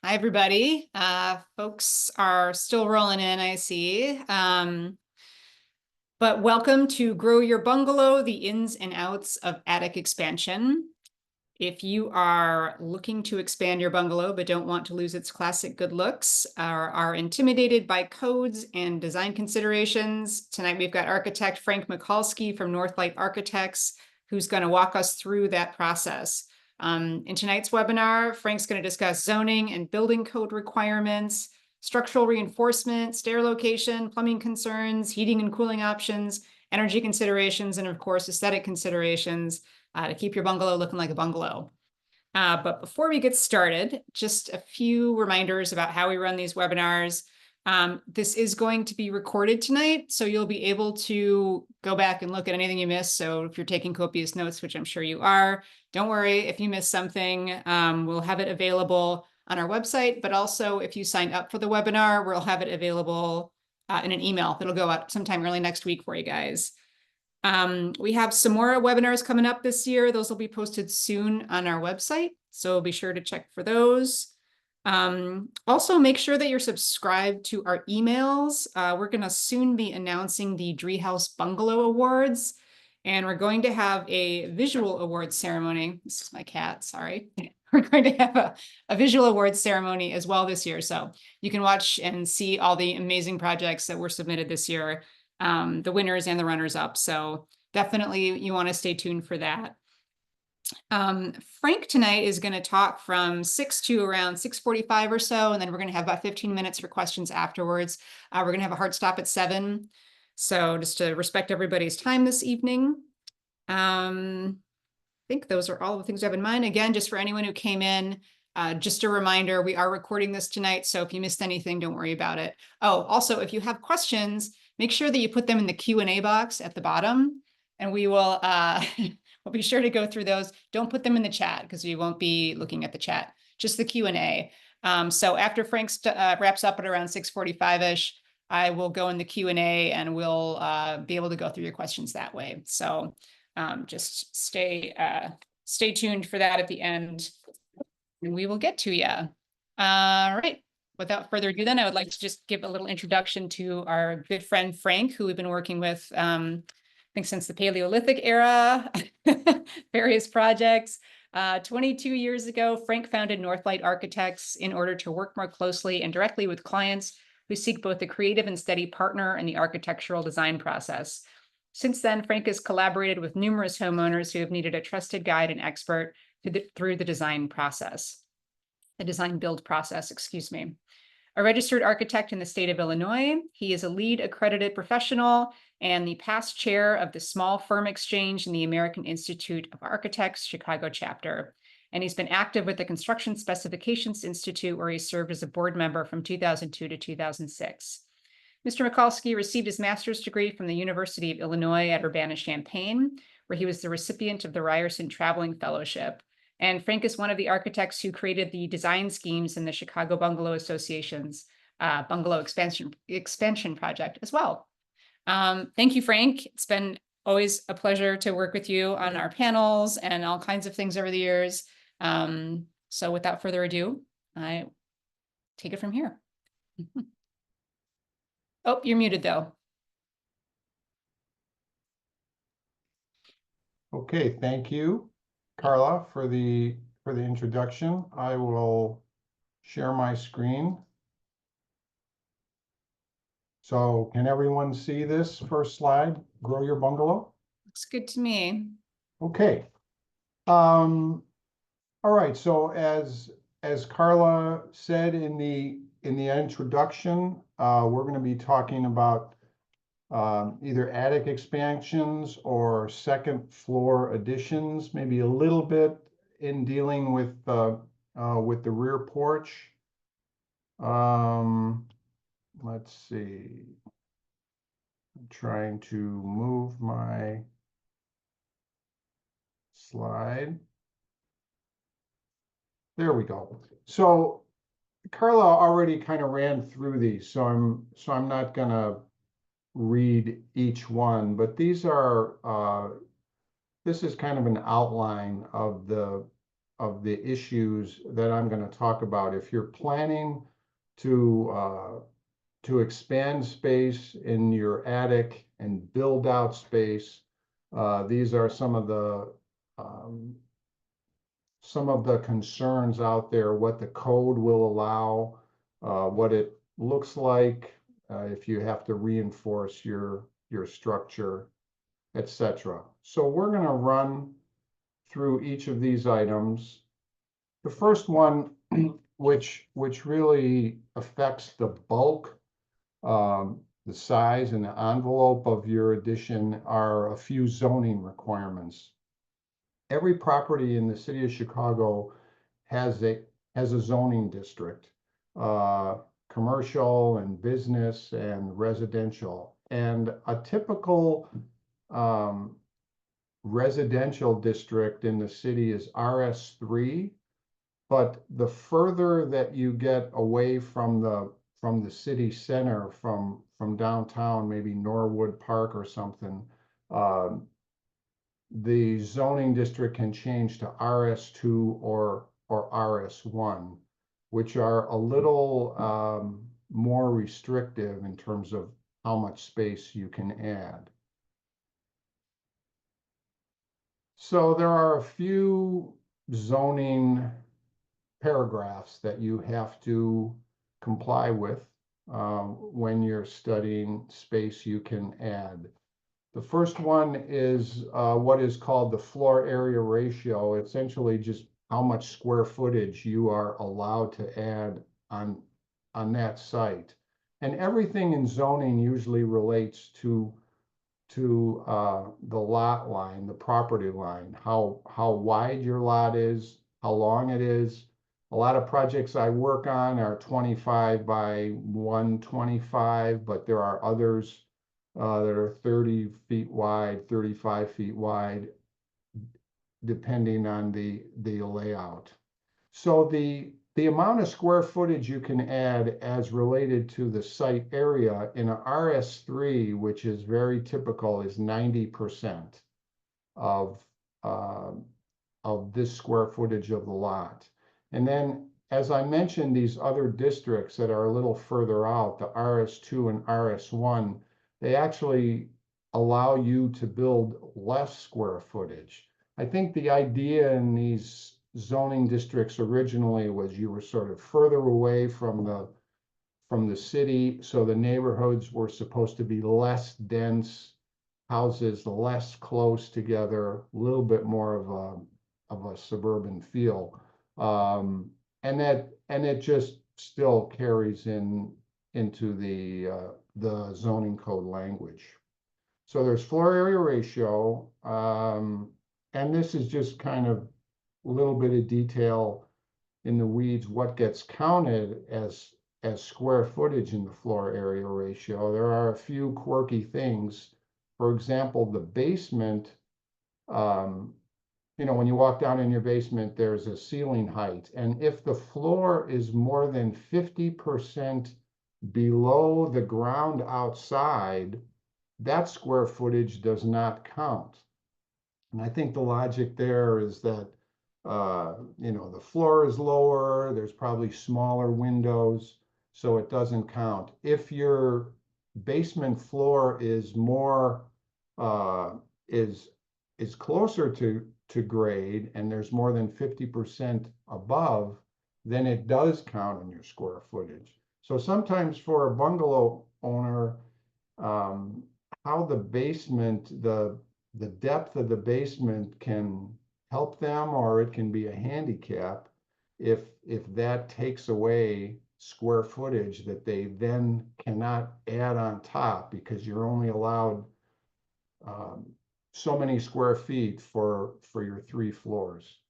Hi, everybody. Folks are still rolling in, I see. But welcome to Grow Your Bungalow, the ins and outs of attic expansion. If you are looking to expand your bungalow but don't want to lose its classic good looks, or are intimidated by codes and design considerations, tonight we've got architect Frank Michalski from Northlight Architects, who's going to walk us through that process. In tonight's webinar, Frank's going to discuss zoning and building code requirements, structural reinforcement, stair location, plumbing concerns, heating and cooling options, energy considerations, and of course, aesthetic considerations to keep your bungalow looking like a bungalow. But before we get started, just a few reminders about how we run these webinars. This is going to be recorded tonight, so you'll be able to go back and look at anything you missed. So if you're taking copious notes, which I'm sure you are, don't worry if you missed something. We'll have it available on our website, but also if you sign up for the webinar, we'll have it available in an email that'll go out sometime early next week for you guys. We have some more webinars coming up this year. Those will be posted soon on our website, so be sure to check for those. Also, make sure that you're subscribed to our emails. We're going to soon be announcing the Treehouse Bungalow Awards, and we're going to have a visual awards ceremony. This is my cat, sorry. We're going to have a visual awards ceremony as well this year, so you can watch and see all the amazing projects that were submitted this year. The winners and the runners up. So definitely you want to stay tuned for that. Frank tonight is going to talk from 6 to around 6:45 or so, and then we're going to have about 15 minutes for questions afterwards. We're going to have a hard stop at 7. So just to respect everybody's time this evening. I think those are all the things I have in mind. Again, just for anyone who came in, just a reminder, we are recording this tonight. So if you missed anything, don't worry about it. Oh, also, if you have questions, make sure that you put them in the Q&A box at the bottom, and we will we'll be sure to go through those. Don't put them in the chat because we won't be looking at the chat, just the Q&A. So after Frank wraps up at around 6:45-ish, I will go in the Q&A and we'll be able to go through your questions that way. So just stay tuned for that at the end, and we will get to you. All right. Without further ado, then I would like to just give a little introduction to our good friend Frank, who we've been working with, I think since the Paleolithic era, various projects. 22 years ago, Frank founded Northlight Architects in order to work more closely and directly with clients who seek both a creative and steady partner in the architectural design process. Since then, Frank has collaborated with numerous homeowners who have needed a trusted guide and expert through the design process. The design build process, excuse me. A registered architect in the state of Illinois, he is a LEED accredited professional and the past chair of the Small Firm Exchange in the American Institute of Architects Chicago chapter. And he's been active with the Construction Specifications Institute, where he served as a board member from 2002 to 2006. Mr. Michalski received his master's degree from the University of Illinois at Urbana-Champaign, where he was the recipient of the Ryerson Traveling Fellowship. And Frank is one of the architects who created the design schemes in the Chicago Bungalow Association's Bungalow expansion project as well. Thank you, Frank. It's been always a pleasure to work with you on our panels and all kinds of things over the years. So without further ado, I take it from here. Oh, you're muted though. Okay, thank you, Carla, for the introduction. I will share my screen. So can everyone see this first slide, Grow Your Bungalow? Looks good to me. Okay. All right, so as Carla said in the introduction, we're going to be talking about either attic expansions or second floor additions, maybe a little bit in dealing with the rear porch. Let's see. I'm trying to move my slide. There we go. So Carla already kind of ran through these, so I'm not gonna read each one, but these are this is kind of an outline of the the issues that I'm going to talk about. If you're planning to expand space in your attic and build out space, these are um, some of the concerns out there, what the code will allow, what it looks like, if you have to reinforce your structure, etc. So we're going to run through each of these items. The first one, which really affects the bulk, the size and the envelope of your addition, are a few zoning requirements. Every property in the city of Chicago has a zoning district, commercial and business and residential. And a typical residential district in the city is RS3, but the further that you get away from the city center, from downtown, maybe Norwood Park or something, the zoning district can change to RS2 or RS1, which are a little more restrictive in terms of how much space you can add. So there are a few zoning paragraphs that you have to comply with when you're studying space you can add. The first one is what is called the floor area ratio, essentially just how much square footage you are allowed to add on that site. And everything in zoning usually relates to the lot line, the property line, how wide your lot is, how long it is. A lot of projects I work on are 25 by 125, but there are others that are 30 feet wide, 35 feet wide, depending on the layout. So the amount of square footage you can add as related to the site area in a RS3, which is very typical, is 90% of this square footage of the lot. And then, as I mentioned, these other districts that are a little further out, the RS2 and RS1, they actually allow you to build less square footage. I think the idea in these zoning districts originally was you were sort of further away from the city, so the neighborhoods were supposed to be less dense, houses less close together, a little bit more of a suburban feel, and it just still carries into the zoning code language. So there's floor area ratio, and this is just kind of a little bit of detail in the weeds, what gets counted as square footage in the floor area ratio. There are a few quirky things. For example, the basement, when you walk down in your basement, there's a ceiling height. And if the floor is more than 50% below the ground outside, that square footage does not count. And I think the logic there is that, the floor is lower, there's probably smaller windows, so it doesn't count. If your basement floor is more, is closer to grade, and there's more than 50% above, then it does count in your square footage. So sometimes for a bungalow owner, how the basement, the depth of the basement can help them, or it can be a handicap if that takes away square footage that they then cannot add on top, because you're only allowed so many square feet for your 3 floors.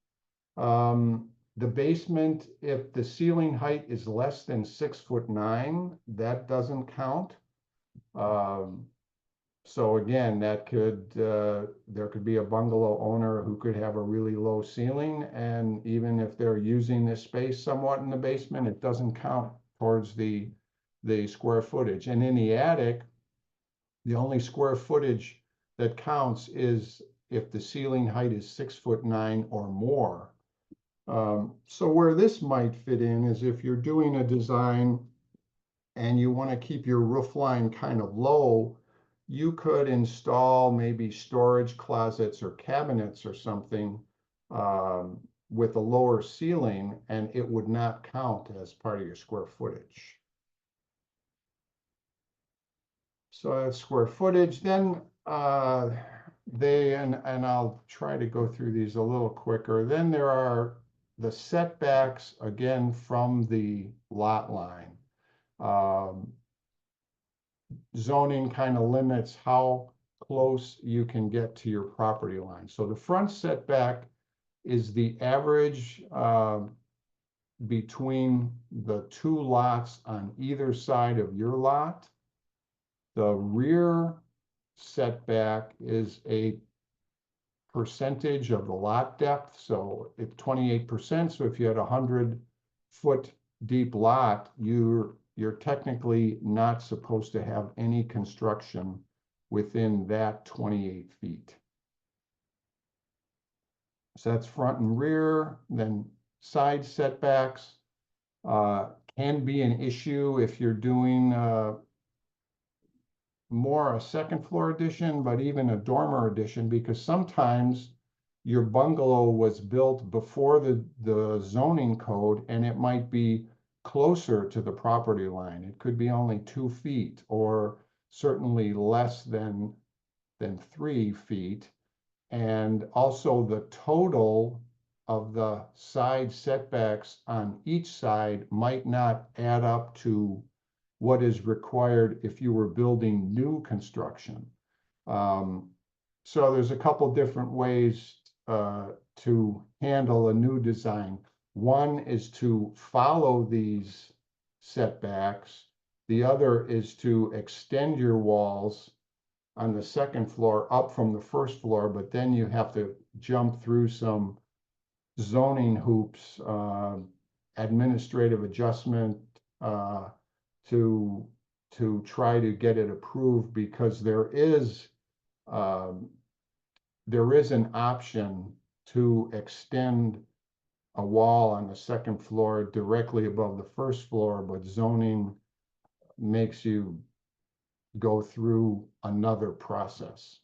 The basement, if the ceiling height is less than 6'9", that doesn't count. So again, there could be a bungalow owner who could have a really low ceiling, and even if they're using this space somewhat in the basement, it doesn't count towards the square footage. And in the attic, the only square footage that counts is if the ceiling height is 6'9" or more. So where this might fit in is if you're doing a design and you want to keep your roof line kind of low, you could install maybe storage closets or cabinets or something with a lower ceiling, and it would not count as part of your square footage. So that's square footage. Then and I'll try to go through these a little quicker. Then there are the setbacks, again, from the lot line. Zoning kind of limits how close you can get to your property line. So the front setback is the average between the two lots on either side of your lot. The rear setback is a percentage of the lot depth. So if 28%, so if you had a 100-foot deep lot, you're technically not supposed to have any construction within that 28 feet. So that's front and rear. Then side setbacks can be an issue if you're doing more a second floor addition, but even a dormer addition, because sometimes your bungalow was built before the zoning code and it might be closer to the property line. It could be only 2 feet or certainly less than 3 feet. And also the total of the side setbacks on each side might not add up to what is required if you were building new construction. So there's a couple different ways to handle a new design. One is to follow these setbacks. The other is to extend your walls on the second floor up from the first floor, but then you have to jump through some zoning hoops, administrative adjustment, to try to get it approved, because there is an option to extend a wall on the second floor directly above the first floor, but zoning makes you go through another process.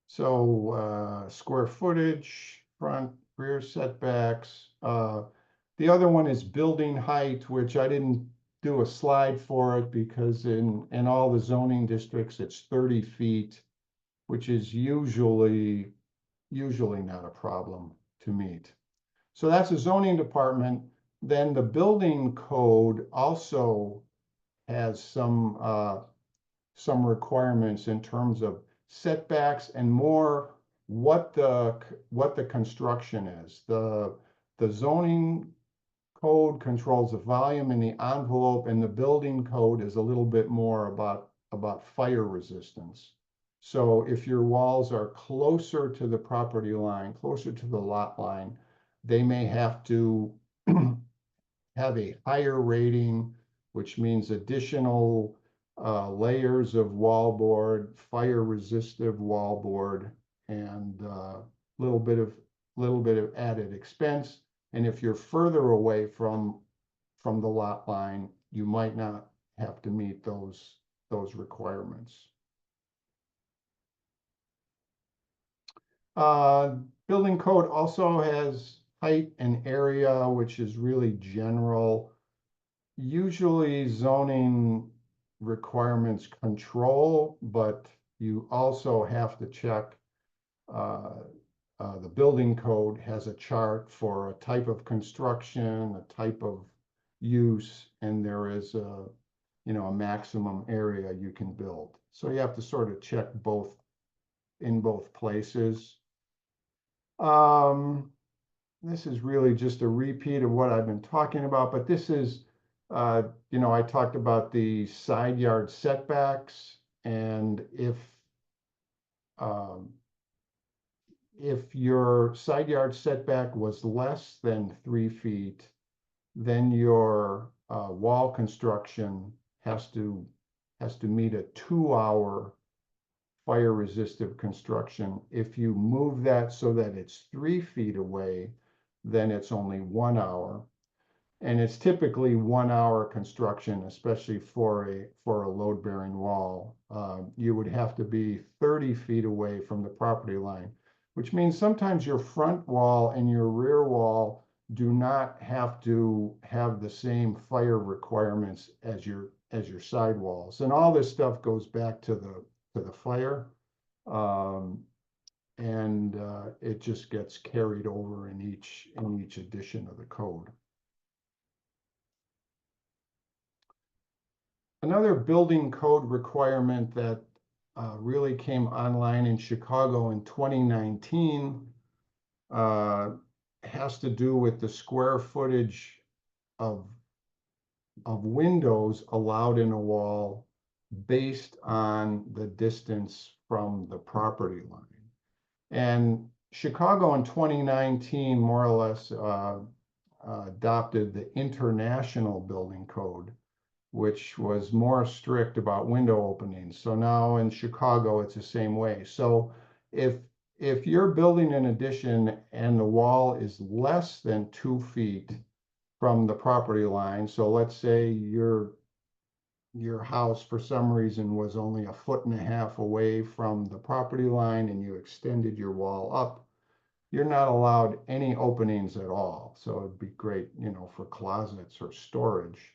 So square footage, front, rear setbacks. The other one is building height, which I didn't do a slide for it because in all the zoning districts, it's 30 feet, which is usually not a problem to meet. So that's a zoning department. Then the building code also has some requirements in terms of setbacks and more what the construction is. The zoning code controls the volume and the envelope, and the building code is a little bit more about fire resistance. So if your walls are closer to the property line, closer to the lot line, they may have to have a higher rating, which means additional layers of wallboard, fire resistive wallboard, and little bit of added expense. And if you're further away from the lot line, you might not have to meet those requirements. Building code also has height and area, which is really general. Usually zoning requirements control, but you also have to check. The building code has a chart for a type of construction, a type of use, and there is a maximum area you can build. So you have to sort of check both in both places. This is really just a repeat of what I've been talking about, but this is, I talked about the side yard setbacks, and if your side yard setback was less than 3 feet, then your wall construction has to meet a 2-hour fire resistive construction. If you move that so that it's 3 feet away, then it's only 1 hour. And it's typically 1 hour construction, especially for a load-bearing wall. You would have to be 30 feet away from the property line, which means sometimes your front wall and your rear wall do not have to have the same fire requirements as your side walls. And all this stuff goes back to the fire. And it just gets carried over in each edition of the code. Another building code requirement that really came online in Chicago in 2019 has to do with the square footage of windows allowed in a wall based on the distance from the property line. And Chicago in 2019 more or less adopted the International Building Code, which was more strict about window openings. So now in Chicago, it's the same way. So if you're building an addition and the wall is less than 2 feet from the property line, so let's say your house for some reason was only 1.5 feet away from the property line and you extended your wall up, you're not allowed any openings at all. So it'd be great, for closets or storage.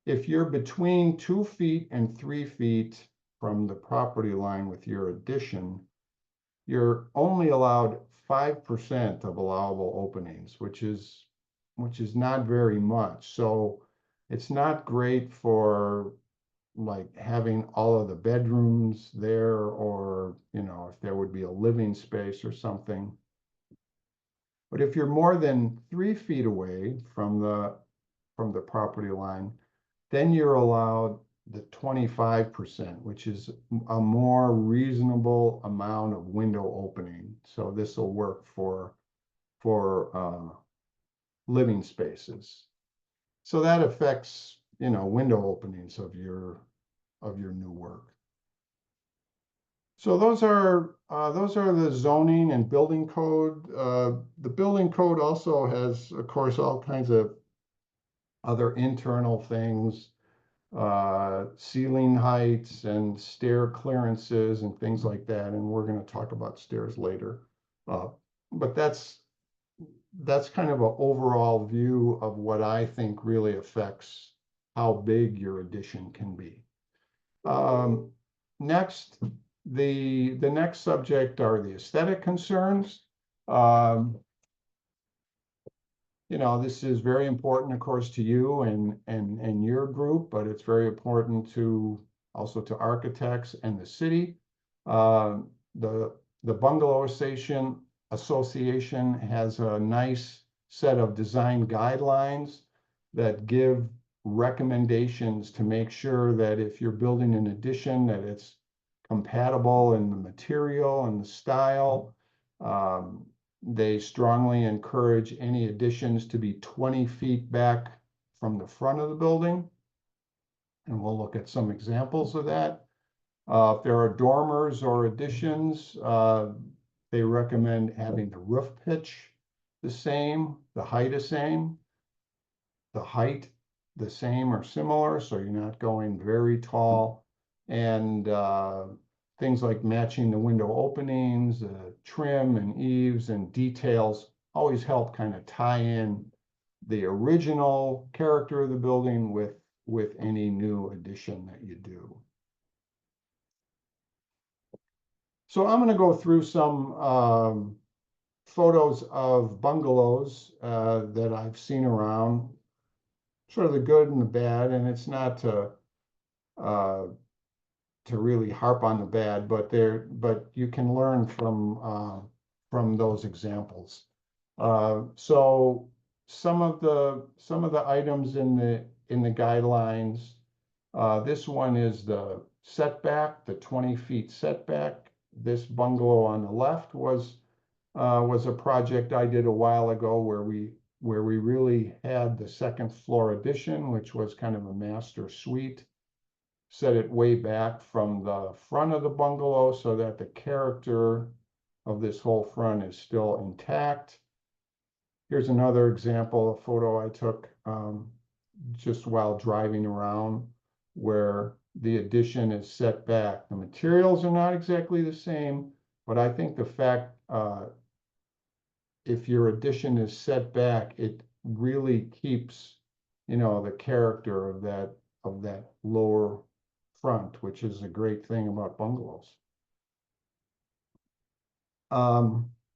If you're between 2 feet and 3 feet from the property line with your addition, you're only allowed 5% of allowable openings, which is not very much. So it's not great for like having all of the bedrooms there, or if there would be a living space or something. But if you're more than 3 feet away from the property line, then you're allowed the 25%, which is a more reasonable amount of window opening. So this will work for living spaces. So that affects, window openings of your new work. So those are the zoning and building code. The building code also has, of course, all kinds of other internal things, ceiling heights and stair clearances and things like that. And we're going to talk about stairs later. But that's kind of an overall view of what I think really affects how big your addition can be. Next, the next subject are the aesthetic concerns. This is very important, of course, to you and your group, but it's very important also to architects and the city. The Bungalow Association has a nice set of design guidelines that give recommendations to make sure that if you're building an addition, that it's compatible in the material and the style. They strongly encourage any additions to be 20 feet back from the front of the building. And we'll look at some examples of that. If there are dormers or additions, they recommend having the roof pitch the same, the height the same, the same or similar, so you're not going very tall. And things like matching the window openings, trim and eaves and details always help kind of tie in the original character of the building with any new addition that you do. So I'm going to go through some photos of bungalows that I've seen around, sort of the good and the bad, and it's not to really harp on the bad, but you can learn from those examples. So some of the items in the guidelines. This one is the setback, the 20 feet setback. This bungalow on the left was a project I did a while ago where we really had the second floor addition, which was kind of a master suite. set it way back from the front of the bungalow so that the character of this whole front is still intact. Here's another example, a photo I took just while driving around, where the addition is set back. The materials are not exactly the same, but I think the fact if your addition is set back, it really keeps, the character of that lower front, which is a great thing about bungalows.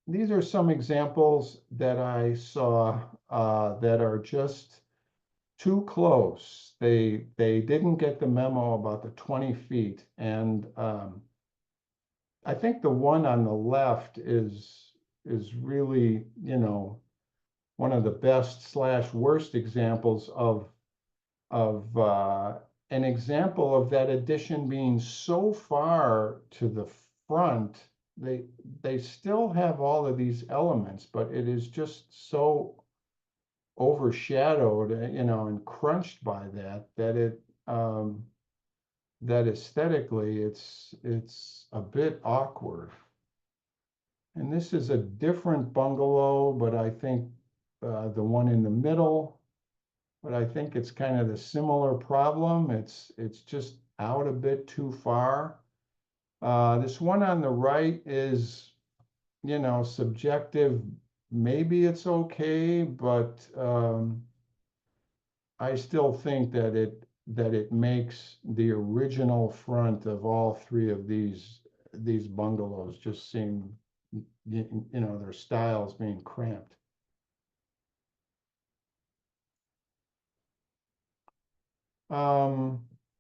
These are some examples that I saw that are just too close. They didn't get the memo about the 20 feet. And I think the one on the left is really, one of the best / worst examples of an example of that addition being so far to the front. They still have all of these elements, but it is just so overshadowed, and crunched by that it that aesthetically it's a bit awkward. And this is a different bungalow, but I think the one in the middle, but I think it's kind of the similar problem. It's just out a bit too far. This one on the right is, subjective. Maybe it's okay, but I still think that it makes the original front of all three of these bungalows just seem, their styles being cramped.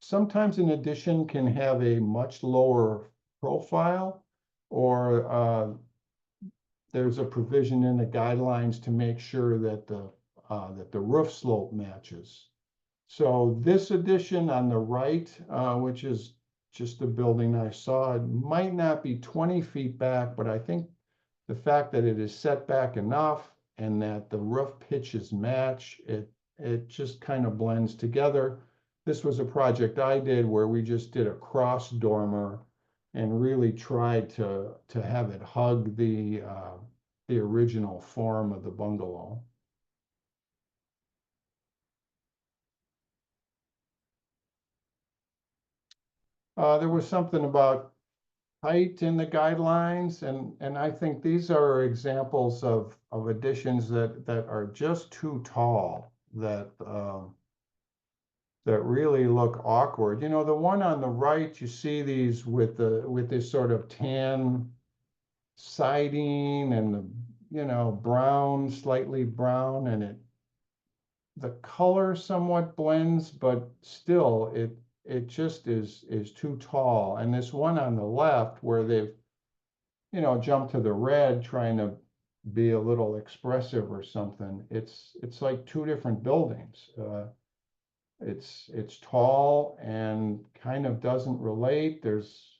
Sometimes an addition can have a much lower profile, or there's a provision in the guidelines to make sure that the roof slope matches. So this addition on the right, which is just the building I saw, it might not be 20 feet back, but I think the fact that it is set back enough and that the roof pitches match, it just kind of blends together. This was a project I did where we just did a cross dormer and really tried to have it hug the original form of the bungalow. There was something about height in the guidelines, and I think these are examples of additions that are just too tall, that really look awkward. The one on the right, you see these with this sort of tan siding and the brown, slightly brown, and the color somewhat blends, but still it just is too tall. And this one on the left, where they've jumped to the red, trying to be a little expressive or something, it's like two different buildings. It's tall and kind of doesn't relate. There's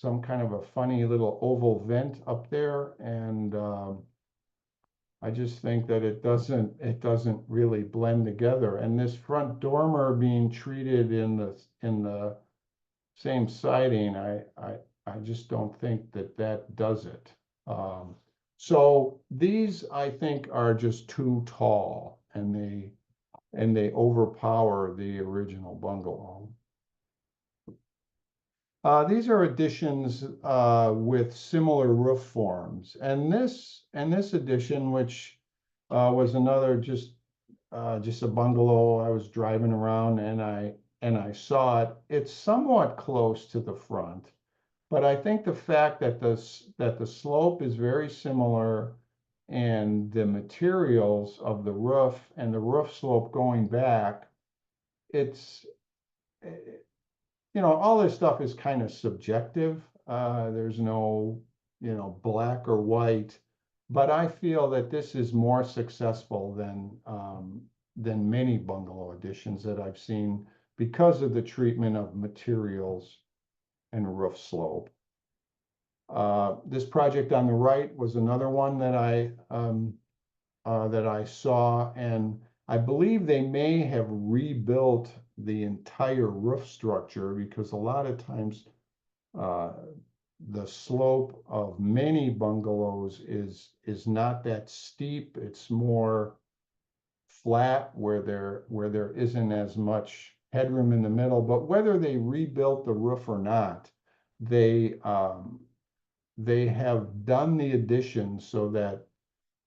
some kind of a funny little oval vent up there, and I just think that it doesn't really blend together. And this front dormer being treated in the same siding, I just don't think that does it. So these, I think, are just too tall, and they overpower the original bungalow. These are additions with similar roof forms, and this addition, which was another just a bungalow. I was driving around and I saw it. It's somewhat close to the front, but I think the fact that the slope is very similar, and the materials of the roof and the roof slope going back, it's all this stuff is kind of subjective. There's no, black or white, but I feel that this is more successful than many bungalow additions that I've seen because of the treatment of materials and roof slope. This project on the right was another one that I saw, and I believe they may have rebuilt the entire roof structure because a lot of times the slope of many bungalows is not that steep. It's more flat where there isn't as much headroom in the middle. But whether they rebuilt the roof or not, they have done the addition so that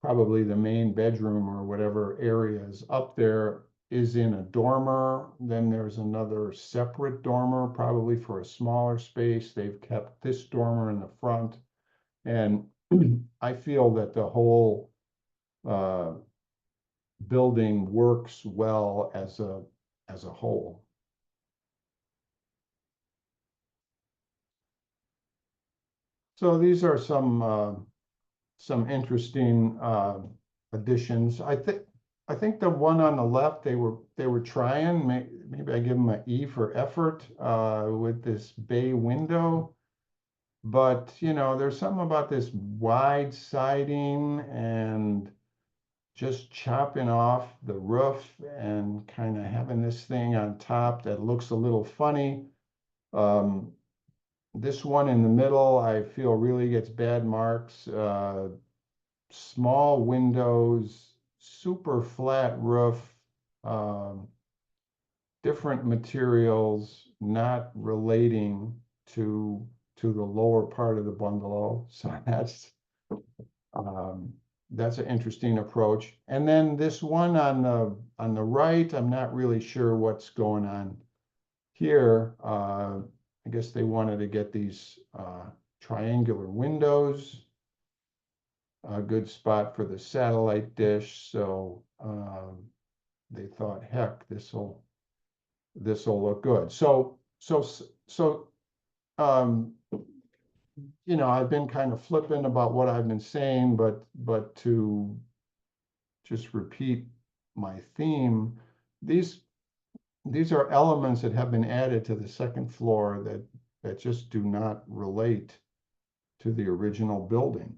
probably the main bedroom or whatever area is up there is in a dormer. Then there's another separate dormer, probably for a smaller space. They've kept this dormer in the front. And I feel that the whole building works well as a whole. So these are some interesting additions. I think the one on the left they were trying. Maybe I give them an E for effort with this bay window. But you know, there's something about this wide siding and just chopping off the roof and kind of having this thing on top that looks a little funny. This one in the middle, I feel really gets bad marks. Small windows, super flat roof, different materials, not relating to the lower part of the bungalow. So that's an interesting approach. And then this one on the right, I'm not really sure what's going on here. I guess they wanted to get these triangular windows, a good spot for the satellite dish. So they thought, heck, this'll look good. So you know, I've been kind of flippant about what I've been saying, but to just repeat my theme, these are elements that have been added to the second floor that just do not relate to the original building.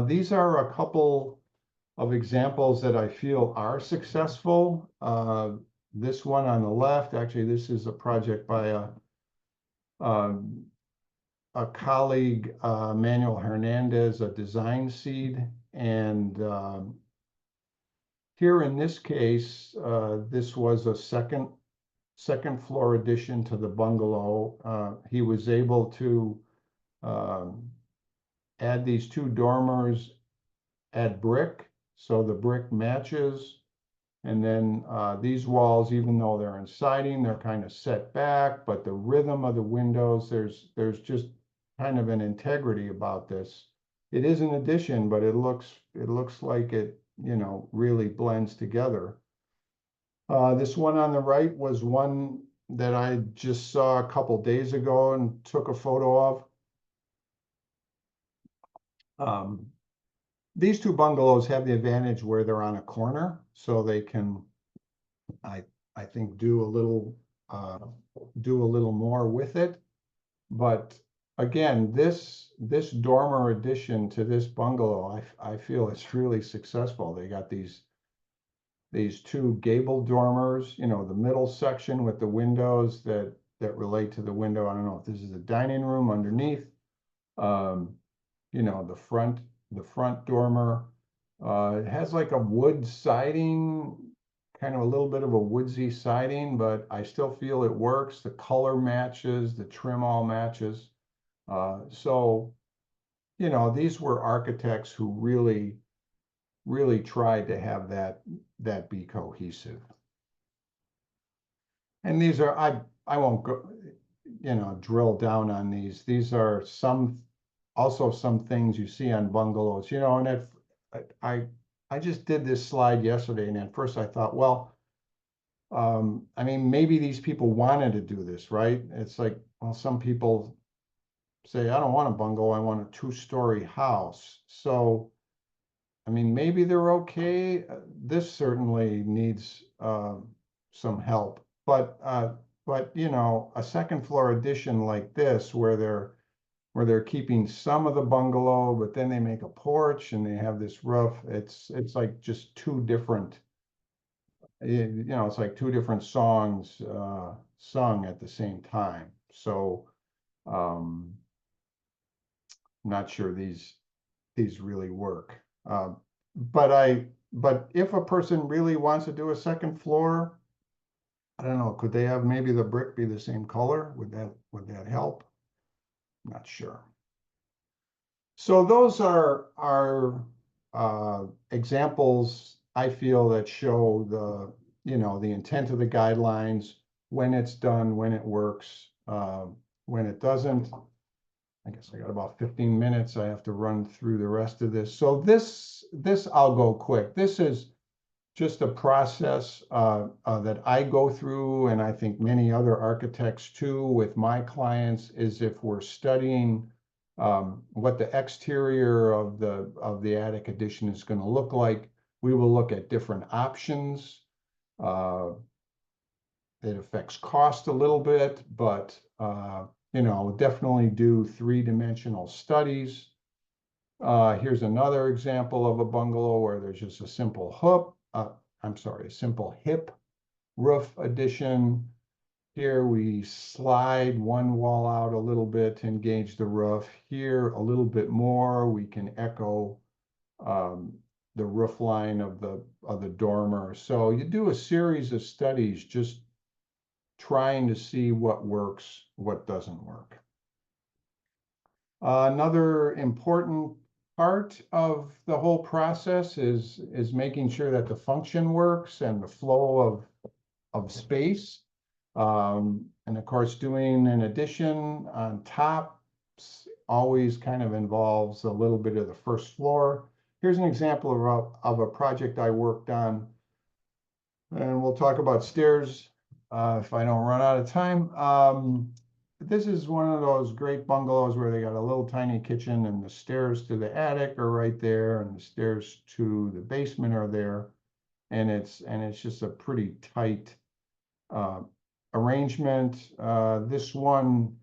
These are a couple of examples that I feel are successful. This one on the left, actually, this is a project by a colleague, Manuel Hernandez, a design seed. And here in this case, this was a second floor addition to the bungalow. He was able to add these two dormers, add brick, so the brick matches. And then these walls, even though they're in siding, they're kind of set back, but the rhythm of the windows, there's just kind of an integrity about this. It is an addition, but it looks like it, you know, really blends together. This one on the right was one that I just saw a couple days ago and took a photo of. These two bungalows have the advantage where they're on a corner, so they can, I think, do a little more with it. But again, this dormer addition to this bungalow, I feel it's really successful. They got these two gable dormers, you know, the middle section with the windows that relate to the window. I don't know if this is the dining room underneath. You know, the front dormer. It has like a wood siding, kind of a little bit of a woodsy siding, but I still feel it works. The color matches, the trim all matches. So, you know, these were architects who really tried to have that be cohesive. And these are, I won't go, you know, drill down on these. These are also some things you see on bungalows, you know, and I just did this slide yesterday, and at first I thought, well, I mean, maybe these people wanted to do this, right? It's like, well, some people say, I don't want a bungalow, I want a two-story house. So, I mean, maybe they're okay. This certainly needs some help, but you know, a second floor addition like this, where where they're keeping some of the bungalow, but then they make a porch and they have this roof. It's like just two different, you know, it's like two different songs sung at the same time. So not sure these really work. But if a person really wants to do a second floor, I don't know, could they have maybe the brick be the same color? Would that help? Not sure. So those are examples I feel that show the intent of the guidelines, when it's done, when it works, when it doesn't. I guess I got about 15 minutes. I have to run through the rest of this. So this I'll go quick. This is just a process that I go through, and I think many other architects too, with my clients, is if we're studying what the exterior of the attic addition is going to look like, we will look at different options. It affects cost a little bit, but definitely do three-dimensional studies. Here's another example of a bungalow where there's just a simple a simple hip roof addition. Here we slide one wall out a little bit to engage the roof. Here a little bit more, we can echo the roof line of the dormer. So you do a series of studies just trying to see what works, what doesn't work. Another important part of the whole process is making sure that the function works and the flow of space. And of course, doing an addition on top always kind of involves a little bit of the first floor. Here's an example of a project I worked on, and we'll talk about stairs if I don't run out of time. This is one of those great bungalows where they got a little tiny kitchen, and the stairs to the attic are right there, and the stairs to the basement are there, and it's just a pretty tight arrangement. This one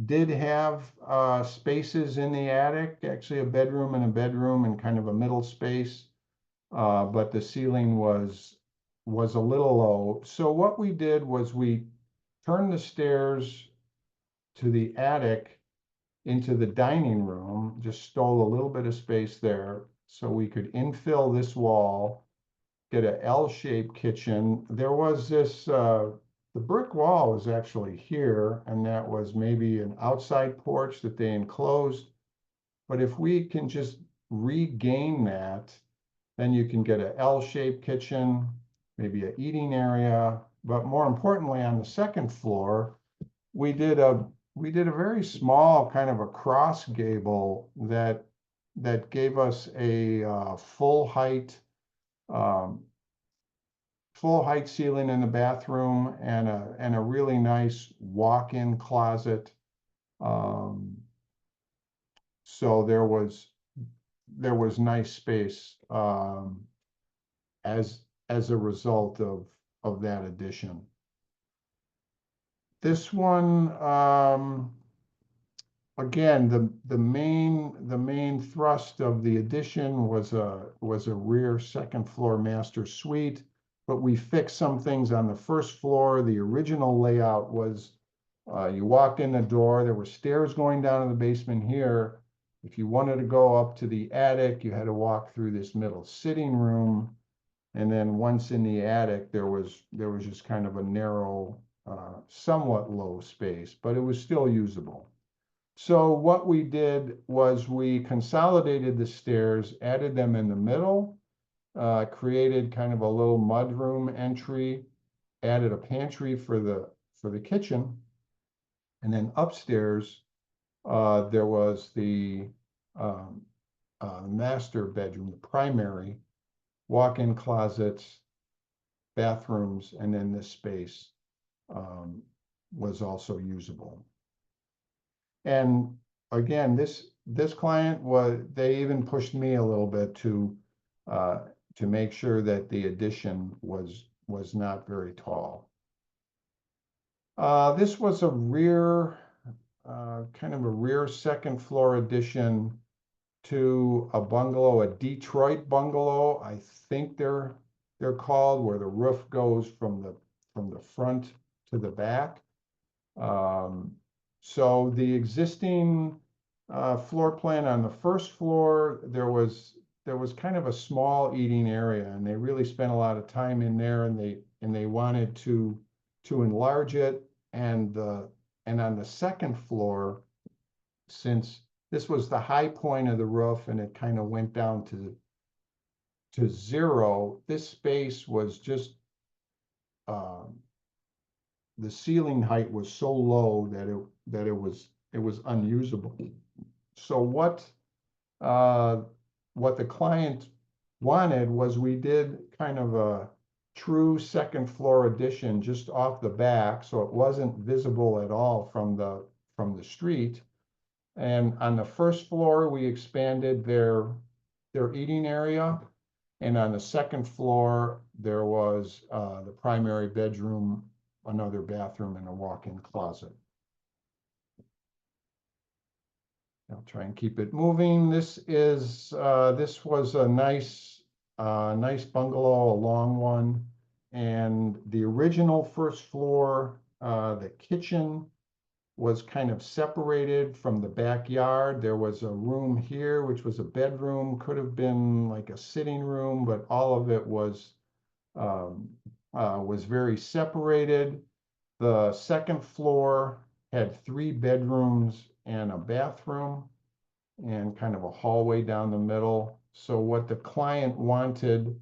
did have spaces in the attic, actually a bedroom and kind of a middle space, but the ceiling was a little low. So what we did was we turned the stairs to the attic into the dining room, just stole a little bit of space there so we could infill this wall, get a L-shaped kitchen. There was this, the brick wall was actually here, and that was maybe an outside porch that they enclosed. But if we can just regain that, then you can get a L-shaped kitchen, maybe an eating area. But more importantly, on the second floor, we did a very small kind of a cross gable that gave us a full height ceiling in the bathroom and a really nice walk-in closet. So there was nice space as a result of that addition. This one, again, the main thrust of the addition was a rear second floor master suite, but we fixed some things on the first floor. The original layout was you walked in the door, there were stairs going down to the basement here. If you wanted to go up to the attic, you had to walk through this middle sitting room. And then once in the attic, there was just kind of a narrow, somewhat low space, but it was still usable. So what we did was we consolidated the stairs, added them in the middle, created kind of a little mudroom entry, added a pantry for the kitchen, and then upstairs there was the master bedroom, the primary, walk-in closets, bathrooms, and then this space was also usable. And again, this client they even pushed me a little bit to make sure that the addition was not very tall. This was a rear kind of a rear second floor addition to a bungalow, a Detroit bungalow, I think they're called, where the roof goes from the front to the back. So the existing floor plan on the first floor, there was kind of a small eating area, and they really spent a lot of time in there, and they wanted to enlarge it. And on the second floor, since this was the high point of the roof and it kind of went down to zero, this space was just the ceiling height was so low that it was unusable. So what the client wanted was, we did kind of a true second floor addition just off the back, so it wasn't visible at all from the street. And on the first floor, we expanded their eating area. And on the second floor, there was the primary bedroom, another bathroom, and a walk-in closet. I'll try and keep it moving. This was a nice bungalow, a long one. And the original first floor, the kitchen was kind of separated from the backyard. There was a room here, which was a bedroom, could have been like a sitting room, but all of it was very separated. The second floor had 3 bedrooms and a bathroom, and kind of a hallway down the middle. So what the client wanted,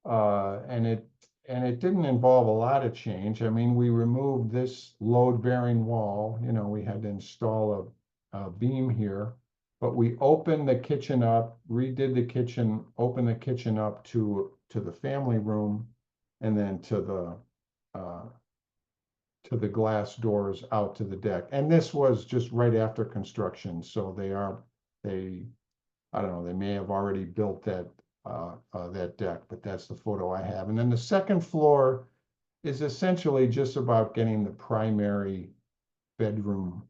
and it didn't involve a lot of change. I mean, we removed this load-bearing wall. You know, we had to install a beam here, but we opened the kitchen up, redid the kitchen, opened the kitchen up to the family room, and then to the glass doors out to the deck. And this was just right after construction, so I don't know, they may have already built that deck, but that's the photo I have. And then the second floor is essentially just about getting the primary bedroom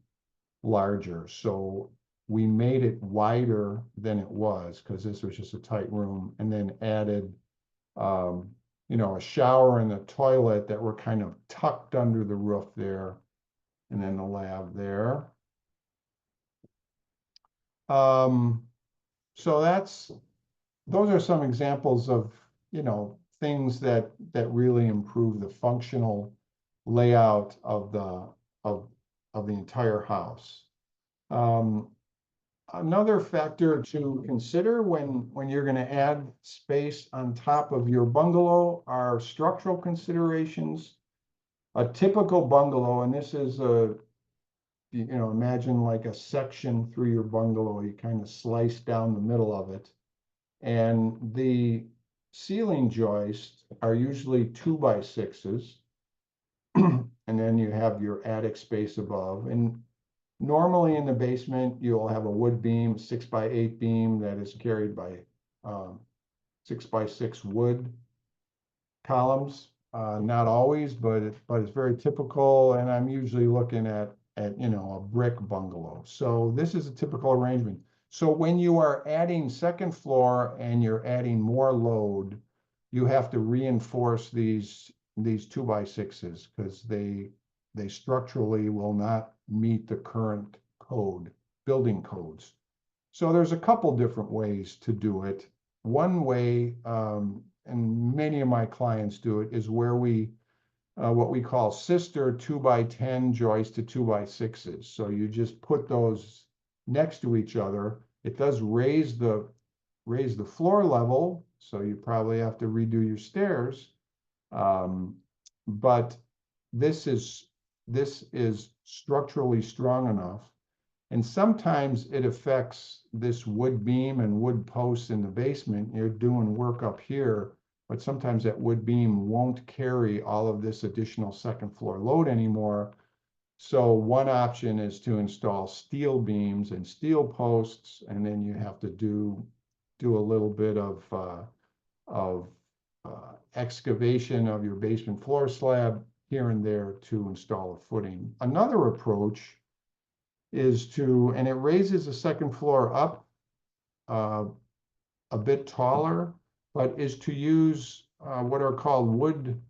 larger. So we made it wider than it was, because this was just a tight room, and then added a shower and a toilet that were kind of tucked under the roof there, and then the lab there. So those are some examples of, things that really improve the functional layout of the entire house. Another factor to consider when you're going to add space on top of your bungalow are structural considerations. A typical bungalow, and this is imagine like a section through your bungalow, you kind of slice down the middle of it. And the ceiling joists are usually 2x6s. And then you have your attic space above. And normally in the basement, you'll have a wood beam, 6x8 beam that is carried by 6x6 wood columns. Not always, but it's very typical. And I'm usually looking at a brick bungalow. So this is a typical arrangement. So when you are adding second floor and you're adding more load, you have to reinforce these 2x6s, because they structurally will not meet the current building codes. So there's a couple different ways to do it. One way, and many of my clients do it, is where we what we call sister 2x10 joist to 2x6s. So you just put those next to each other. It does raise the floor level, so you probably have to redo your stairs. But this is structurally strong enough. And sometimes it affects this wood beam and wood posts in the basement. You're doing work up here, but sometimes that wood beam won't carry all of this additional second floor load anymore. So one option is to install steel beams and steel posts, and then you have to do a little bit of excavation of your basement floor slab here and there to install a footing. Another approach is to, and it raises the second floor up a bit taller, but is to use what are called wood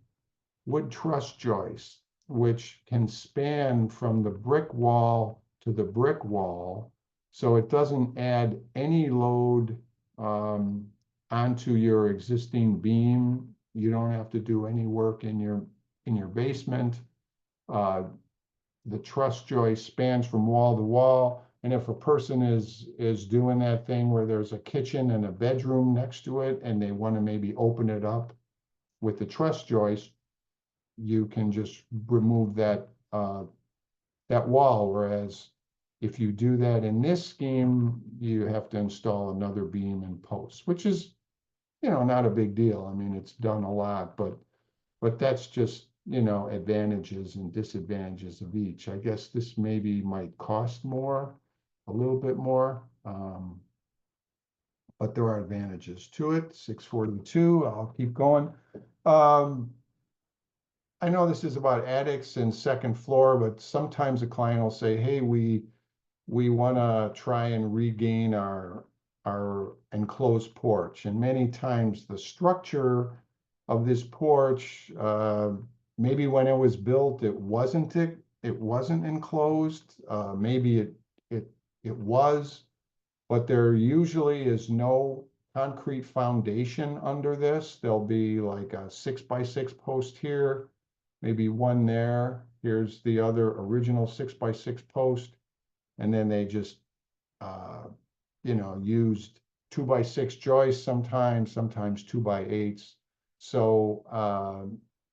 truss joists, which can span from the brick wall to the brick wall. So it doesn't add any load onto your existing beam. You don't have to do any work in your basement. The truss joist spans from wall to wall. And if a person is doing that thing where there's a kitchen and a bedroom next to it, and they want to maybe open it up with the truss joist, you can just remove that wall. Whereas if you do that in this scheme, you have to install another beam in post, which is, not a big deal. I mean, it's done a lot, but that's just, advantages and disadvantages of each. I guess this maybe might cost more, a little bit more, but there are advantages to it. 642, I'll keep going. I know this is about attics and second floor, but sometimes a client will say, hey, we want to try and regain our enclosed porch. And many times the structure of this porch, maybe when it was built, it wasn't enclosed. Maybe it was, but there usually is no concrete foundation under this. There'll be like a 6x6 post here, maybe one there. Here's the other original 6x6 post. And then they just, used 2x6 joists sometimes 2x8s. So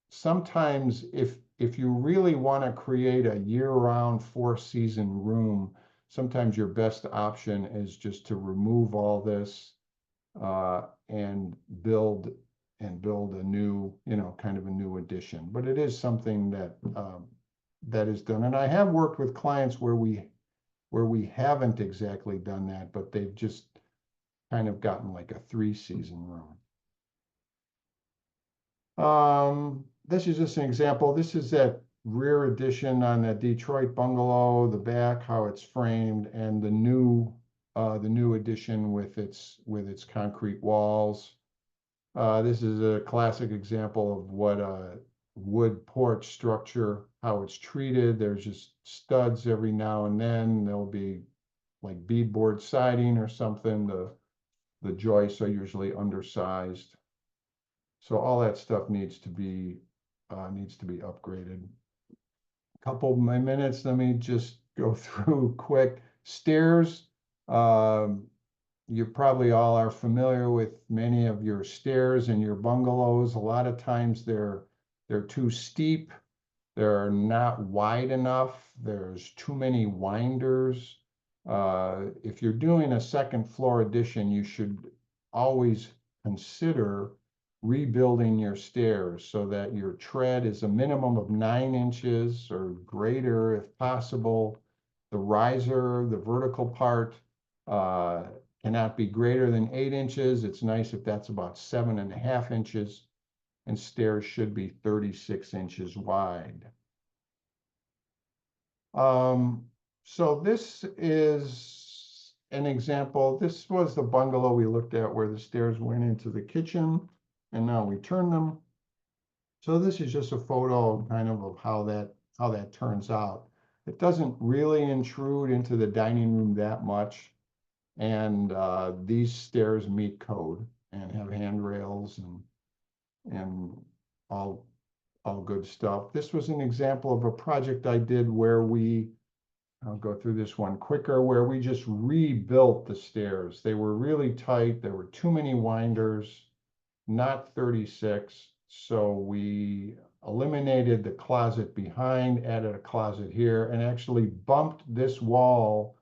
sometimes if you really want to create a year-round 4-season room, sometimes your best option is just to remove all this and build a new, kind of a new addition. But it is something that is done. And I have worked with clients where we haven't exactly done that, but they've just kind of gotten like a 3-season room. This is just an example. This is that rear addition on the Detroit bungalow, the back, how it's framed, and the new addition with its concrete walls. This is a classic example of what a wood porch structure, how it's treated. There's just studs every now and then. There'll be like beadboard siding or something. The joists are usually undersized. So all that stuff needs to be upgraded. A couple of my minutes, let me just go through quick. Stairs. You probably all are familiar with many of your stairs in your bungalows. A lot of times they're too steep. They're not wide enough. There's too many winders. If you're doing a second floor addition, you should always consider rebuilding your stairs so that your tread is a minimum of 9 inches or greater if possible. The riser, the vertical part, cannot be greater than 8 inches. It's nice if that's about 7.5 inches, and stairs should be 36 inches wide. So this is an example. This was the bungalow we looked at where the stairs went into the kitchen, and now we turn them. So this is just a photo kind of how that turns out. It doesn't really intrude into the dining room that much. And these stairs meet code and have handrails and all good stuff. This was an example of a project I did where I'll go through this one quicker, where we just rebuilt the stairs. They were really tight. There were too many winders, not 36. So we eliminated the closet behind, added a closet here, and actually bumped this wall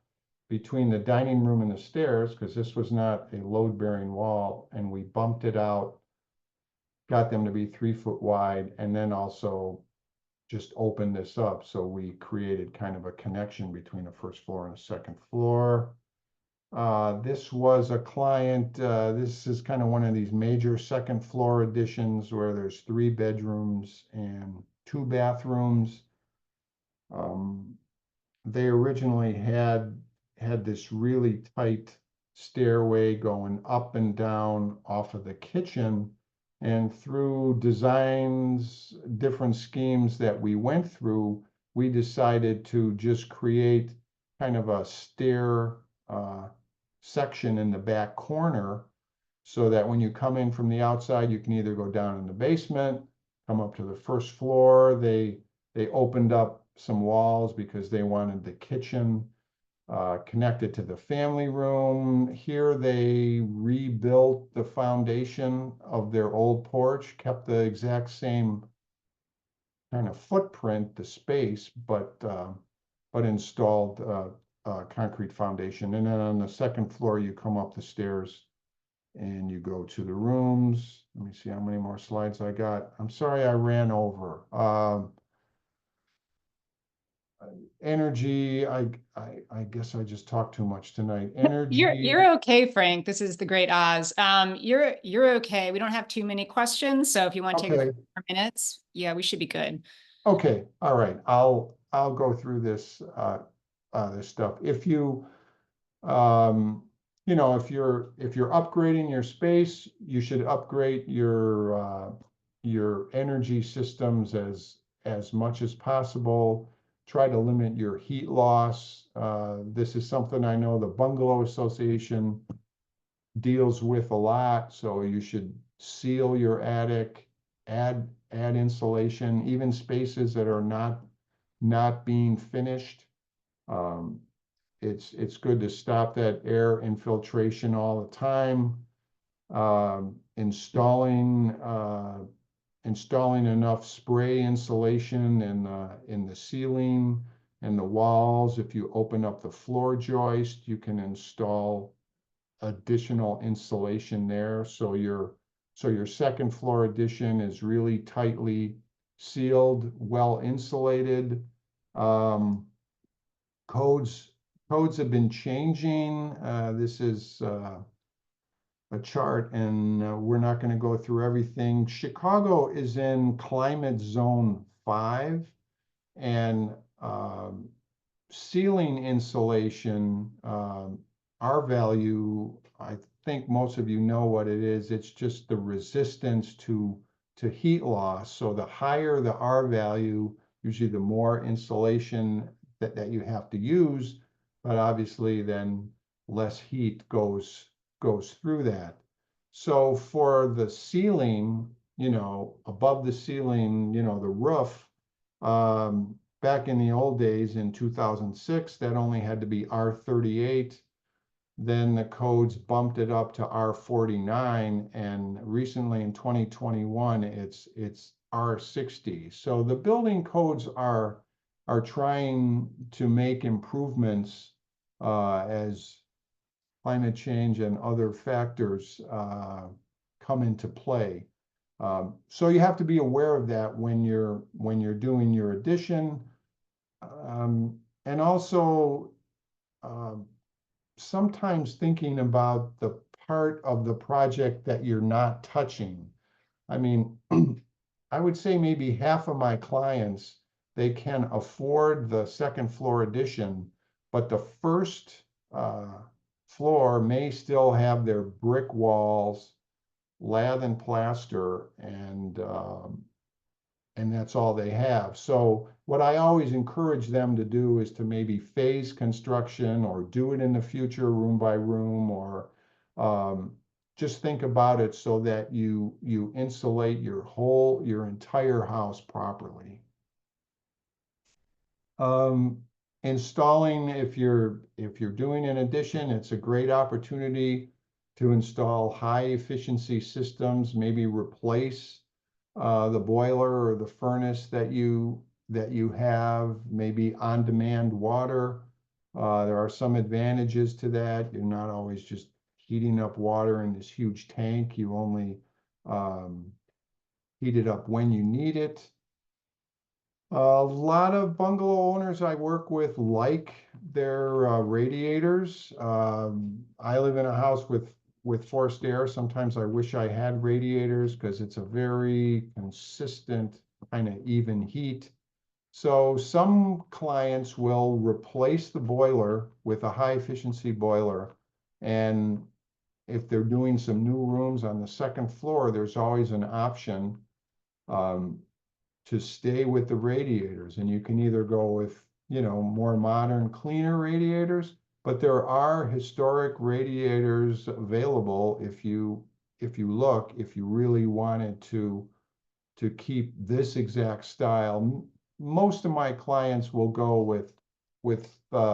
between the dining room and the stairs, because this was not a load-bearing wall, and we bumped it out, got them to be 3 foot wide, and then also just opened this up. So we created kind of a connection between a first floor and a second floor. This was a client, this is kind of one of these major second floor additions where there's 3 bedrooms and 2 bathrooms. they originally had this really tight stairway going up and down off of the kitchen. And through designs, different schemes that we went through, we decided to just create kind of a stair section in the back corner so that when you come in from the outside, you can either go down in the basement, come up to the first floor. They opened up some walls because they wanted the kitchen connected to the family room. Here they rebuilt the foundation of their old porch, kept the exact same kind of footprint, the space, but installed a concrete foundation. And then on the second floor, you come up the stairs and you go to the rooms. Let me see how many more slides I got. I'm sorry I ran over. Energy, I guess I just talked too much tonight. Energy. You're okay, Frank. This is the great Oz. You're okay. We don't have too many questions, so if you want to take a Okay. few more minutes, yeah, we should be good. Okay. All right. I'll go through this this stuff. If you you know, if you're upgrading your space, you should upgrade your energy systems as much as possible. Try to limit your heat loss. This is something I know the Bungalow Association deals with a lot. So you should seal your attic, add insulation, even spaces that are not being finished. Um, it's good to stop that air infiltration all the time. Installing enough spray insulation in the ceiling and the walls. If you open up the floor joist, you can install additional insulation there. So your second floor addition is really tightly sealed, well insulated. Codes have been changing. This is a chart, and we're not going to go through everything. Chicago is in climate zone 5, and ceiling insulation, R value, I think most of you know what it is. It's just the resistance to heat loss. So the higher the R value, usually the more insulation that you have to use, but obviously then less heat goes through that. So for the ceiling, you know, above the ceiling, you know, the roof, back in the old days in 2006, that only had to be R38. Then the codes bumped it up to R49, and recently in 2021, it's R60. So the building codes are trying to make improvements as climate change and other factors come into play. So you have to be aware of that when you're doing your addition, and also sometimes thinking about the part of the project that you're not touching. I mean, I would say maybe half of my clients, they can afford the second floor addition, but the first floor may still have their brick walls, lath and plaster, and that's all they have. So what I always encourage them to do is to maybe phase construction or do it in the future room by room, or just think about it so that you insulate your entire house properly. Installing, if you're doing an addition, it's a great opportunity to install high efficiency systems, maybe replace the boiler or the furnace that you have, maybe on-demand water. There are some advantages to that. You're not always just heating up water in this huge tank. You only heat it up when you need it. A lot of bungalow owners I work with like their radiators. I live in a house with forced air. Sometimes I wish I had radiators because it's a very consistent kind of even heat. So some clients will replace the boiler with a high efficiency boiler. And if they're doing some new rooms on the second floor, there's always an option um, to stay with the radiators. And you can either go with, more modern, cleaner radiators, but there are historic radiators available if you look, if you really wanted to keep this exact style. Most of my clients will go with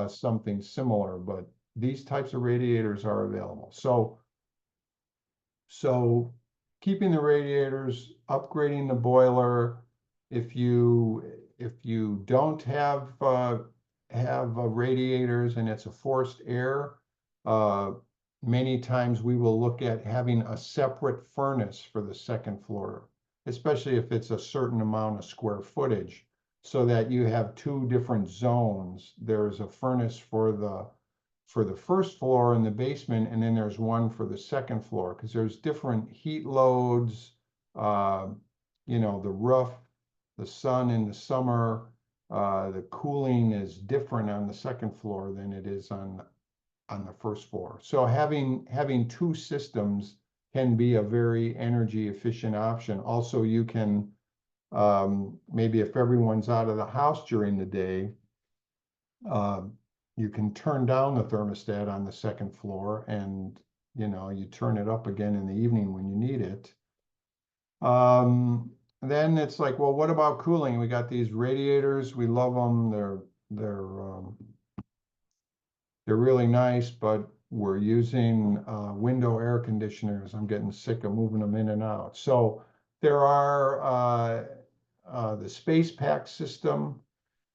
something similar, but these types of radiators are available. So keeping the radiators, upgrading the boiler. If you don't have radiators and it's a forced air, uh, many times we will look at having a separate furnace for the second floor, especially if it's a certain amount of square footage, so that you have two different zones. There's a furnace for the first floor in the basement, and then there's one for the second floor, because there's different heat loads, uh, the roof, the sun in the summer, the cooling is different on the second floor than it is on the first floor. So having two systems can be a very energy efficient option. Also, you can maybe if everyone's out of the house during the day, uh, you can turn down the thermostat on the second floor, and you turn it up again in the evening when you need it. Then it's like, well, what about cooling? We got these radiators. We love them. They're really nice, but we're using window air conditioners. I'm getting sick of moving them in and out. So there are the space pack system,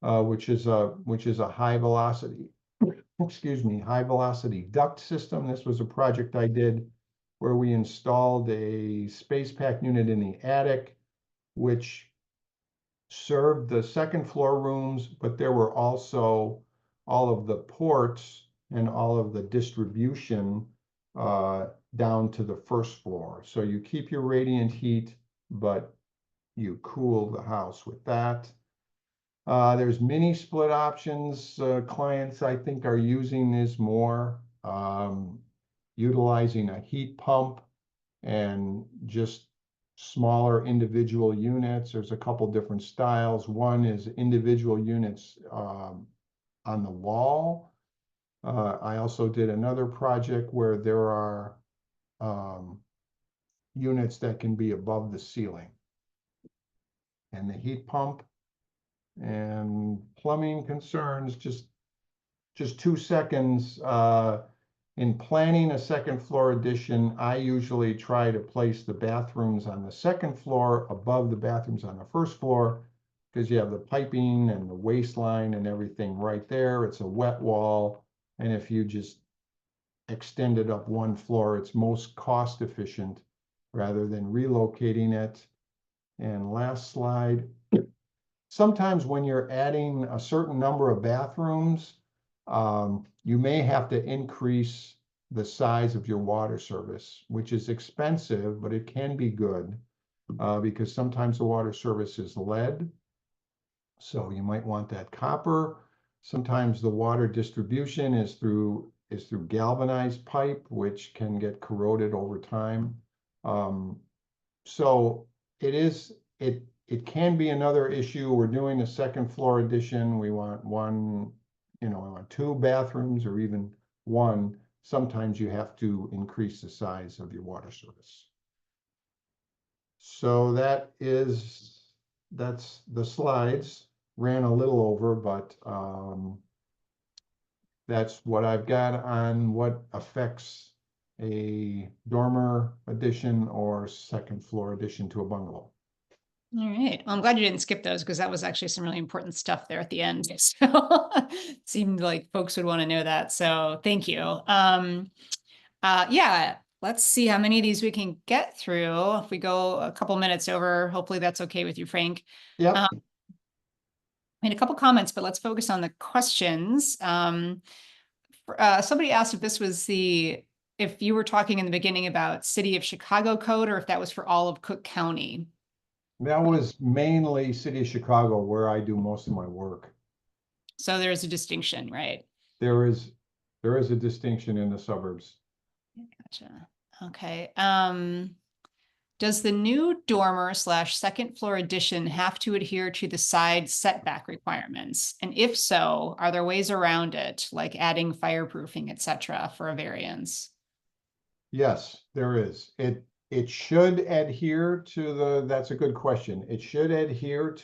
which is a high velocity, high velocity duct system. This was a project I did where we installed a space pack unit in the attic, which served the second floor rooms, but there were also all of the ports and all of the distribution down to the first floor. So you keep your radiant heat, but you cool the house with that. There's mini split options. Clients, I think, are using this more, utilizing a heat pump and just smaller individual units. There's a couple different styles. One is individual units on the wall. I also did another project where there are units that can be above the ceiling. And the heat pump and plumbing concerns, just 2 seconds. In planning a second floor addition, I usually try to place the bathrooms on the second floor above the bathrooms on the first floor, because you have the piping and the waistline and everything right there. It's a wet wall. And if you just extend it up one floor, it's most cost efficient rather than relocating it. And last slide. Sometimes when you're adding a certain number of bathrooms, you may have to increase the size of your water service, which is expensive, but it can be good because sometimes the water service is lead. So you might want that copper. Sometimes the water distribution is through galvanized pipe, which can get corroded over time. So it can be another issue. We're doing a second floor addition. We want we want 2 bathrooms or even 1. Sometimes you have to increase the size of your water service. So that's the slides. Ran a little over, but that's what I've got on what affects a dormer addition or second floor addition to a bungalow. All right. Well, I'm glad you didn't skip those, because that was actually some really important stuff there at the end. So seemed like folks would want to know that. So thank you. Yeah, let's see how many of these we can get through. If we go a couple minutes over, hopefully that's okay with you, Frank. Yep. I made a couple comments, but let's focus on the questions. Somebody asked if this was if you were talking in the beginning about City of Chicago code, or if that was for all of Cook County. That was mainly City of Chicago where I do most of my work. So there's a distinction, right? There is there is a distinction in the suburbs. Gotcha. Okay. Does the new dormer slash second floor addition have to adhere to the side setback requirements? And if so, are there ways around it, like adding fireproofing, et cetera, for a variance? Yes, there is. It should adhere to that's a good question. It should adhere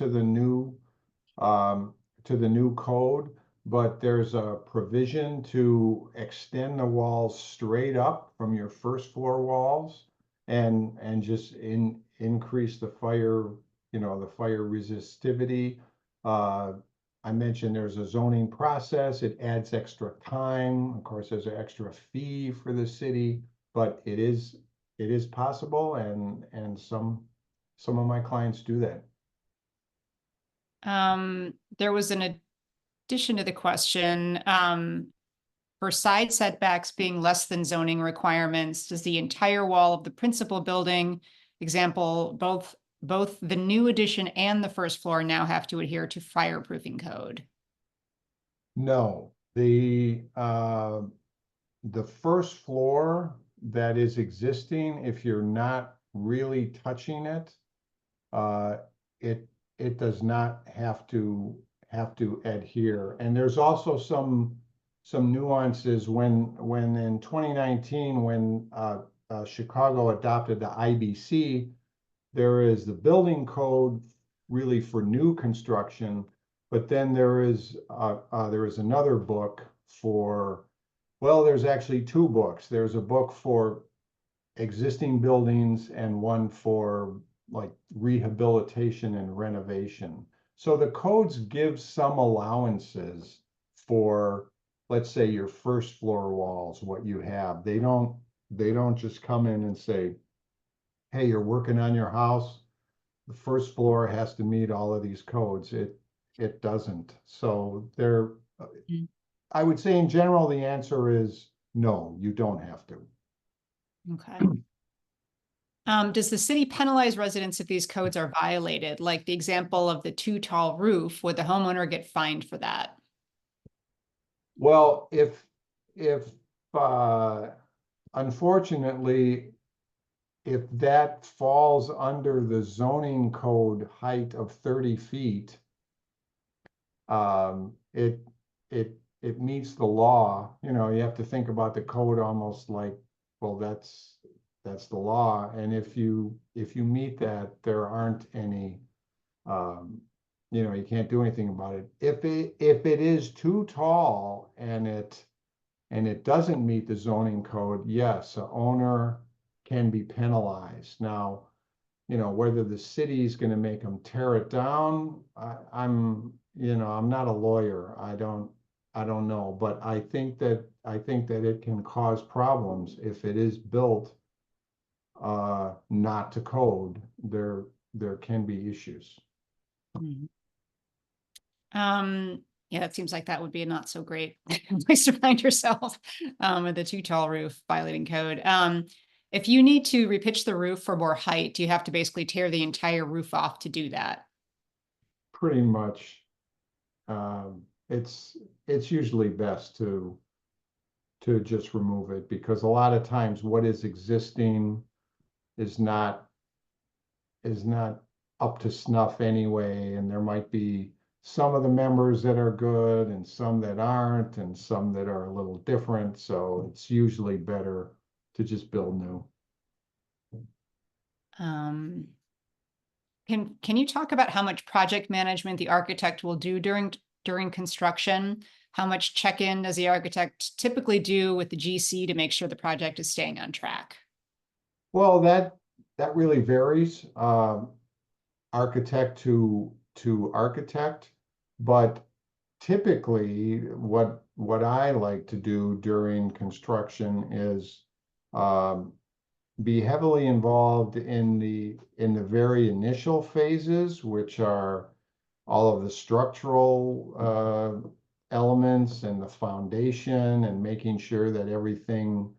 um, to the new code, but there's a provision to extend the walls straight up from your first floor walls and just increase the fire, the fire resistivity. Uh, I mentioned there's a zoning process. It adds extra time. Of course, there's an extra fee for the city, but it is possible, and some of my clients do that. There was an addition to the question. For side setbacks being less than zoning requirements, does the entire wall of the principal building, example, both the new addition and the first floor now have to adhere to fireproofing code? No, the first floor that is existing, if you're not really touching it, uh, it it does not have to adhere. And there's also some nuances when in 2019 when Chicago adopted the IBC, there is the building code really for new construction, but then there is another book for, well, there's actually two books. There's a book for existing buildings and one for like rehabilitation and renovation. So the codes give some allowances for, let's say, your first floor walls, what you have. They don't just come in and say, hey, you're working on your house, the first floor has to meet all of these codes. It doesn't. So Mm. I would say in general, the answer is no, you don't have to. Okay. Does the city penalize residents if these codes are violated? Like the example of the too tall roof, would the homeowner get fined for that? Well, if uh, unfortunately, if that falls under the zoning code height of 30 feet, um, it it meets the law. You have to think about the code almost like, well, that's the law. And if you meet that, there aren't any, um, you can't do anything about it. If it is too tall and it doesn't meet the zoning code, yes, a owner can be penalized. Now, whether the city is going to make them tear it down, I'm not a lawyer. I don't know, but I think that it can cause problems if it is built not to code. There can be issues. Mhm. Yeah, that seems like that would be a not so great place to find yourself with a too tall roof violating code. If you need to repitch the roof for more height, do you have to basically tear the entire roof off to do that? Pretty much, it's usually best to just remove it, because a lot of times what is existing is not is not up to snuff anyway, and there might be some of the members that are good and some that aren't, and some that are a little different. So it's usually better to just build new. Um, can you talk about how much project management the architect will do during construction? How much check-in does the architect typically do with the GC to make sure the project is staying on track? Well, that really varies, architect to architect, but typically what I like to do during construction is um, be heavily involved in the very initial phases, which are all of the structural elements and the foundation, and making sure that everything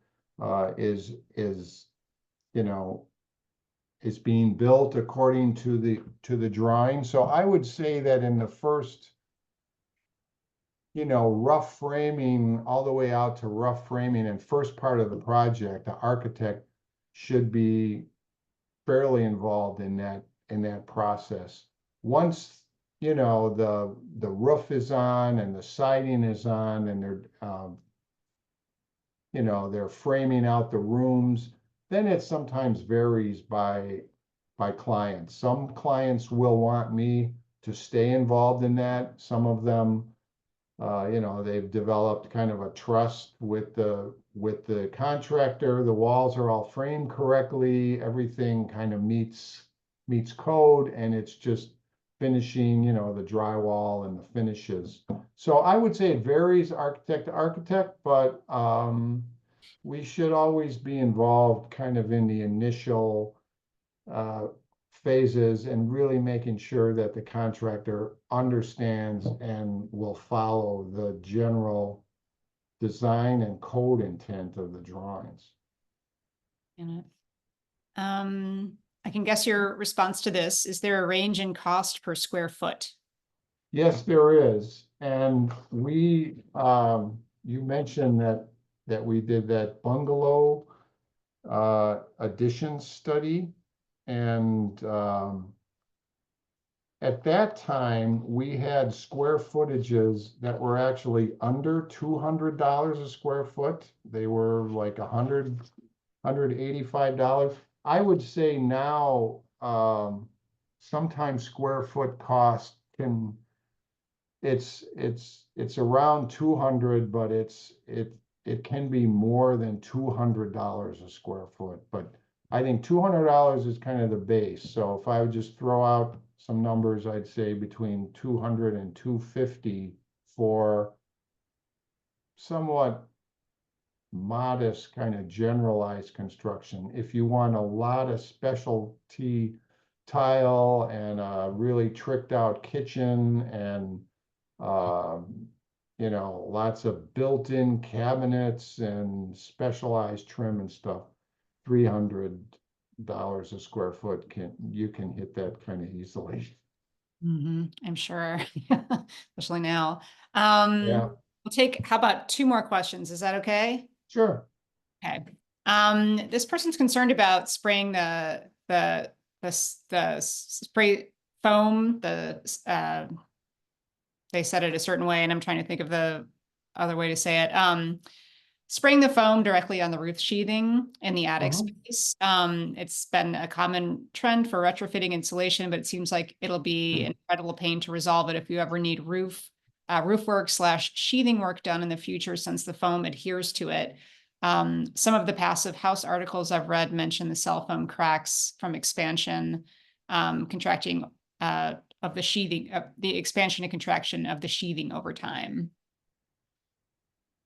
is you know is being built according to the drawing. So I would say that in the first, rough framing, all the way out to rough framing and first part of the project, the architect should be fairly involved in that process. Once, the roof is on and the siding is on and they're framing out the rooms, then it sometimes varies by clients. Some clients will want me to stay involved in that. Some of them, they've developed kind of a trust with the contractor. The walls are all framed correctly. Everything kind of meets code, and it's just finishing, the drywall and the finishes. So I would say it varies architect to architect, but we should always be involved kind of in the initial phases and really making sure that the contractor understands and will follow the general design and code intent of the drawings. I can guess your response to this. Is there a range in cost per square foot? Yes, there is. And you mentioned that we did that bungalow addition study. And at that time, we had square footages that were actually under $200 a square foot. They were like $185. I would say now, sometimes square foot cost it's around 200, but it can be more than $200 a square foot. But I think $200 is kind of the base. So if I would just throw out some numbers, I'd say between 200 and 250 for somewhat modest kind of generalized construction. If you want a lot of specialty tile and a really tricked out kitchen and lots of built-in cabinets and specialized trim and stuff, $300 a square foot you can hit that kind of easily. I'm sure, especially now. Yeah, We'll take, how about two more questions? Is that okay? sure. Okay. This person's concerned about spraying the spray foam, they said it a certain way, and I'm trying to think of the other way to say it. Spraying the foam directly on the roof sheathing in the attic space. It's been a common trend for retrofitting insulation, but it seems like it'll be an incredible pain to resolve it if you ever need roof work / sheathing work done in the future, since the foam adheres to it. Some of the passive house articles I've read mention the cell foam cracks from expansion, contracting of the sheathing, the expansion and contraction of the sheathing over time.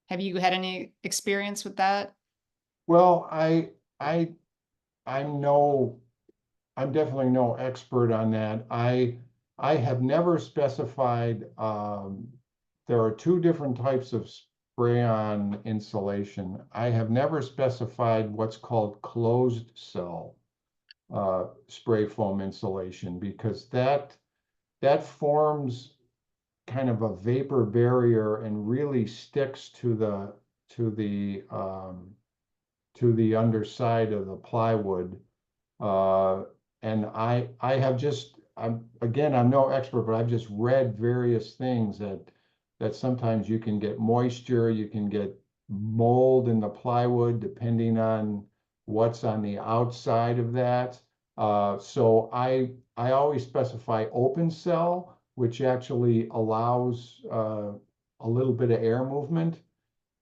Have you had any experience with that? Well, I'm definitely no expert on that. I have never specified. There are two different types of spray-on insulation. I have never specified what's called closed cell spray foam insulation, because that forms kind of a vapor barrier and really sticks to the underside of the plywood. And I have just, I'm no expert, but I've just read various things that sometimes you can get moisture, you can get mold in the plywood, depending on what's on the outside of that. So I always specify open cell, which actually allows a little bit of air movement.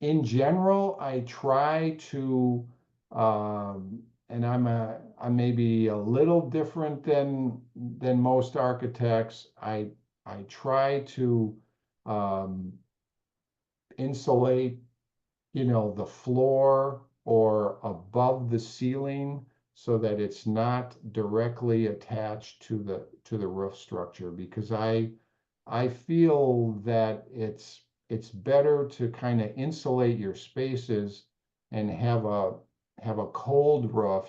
In general, I try to, and I may be a little different than most architects. I try to insulate, the floor or above the ceiling, so that it's not directly attached to the roof structure, because I feel that it's better to kind of insulate your spaces and have a cold roof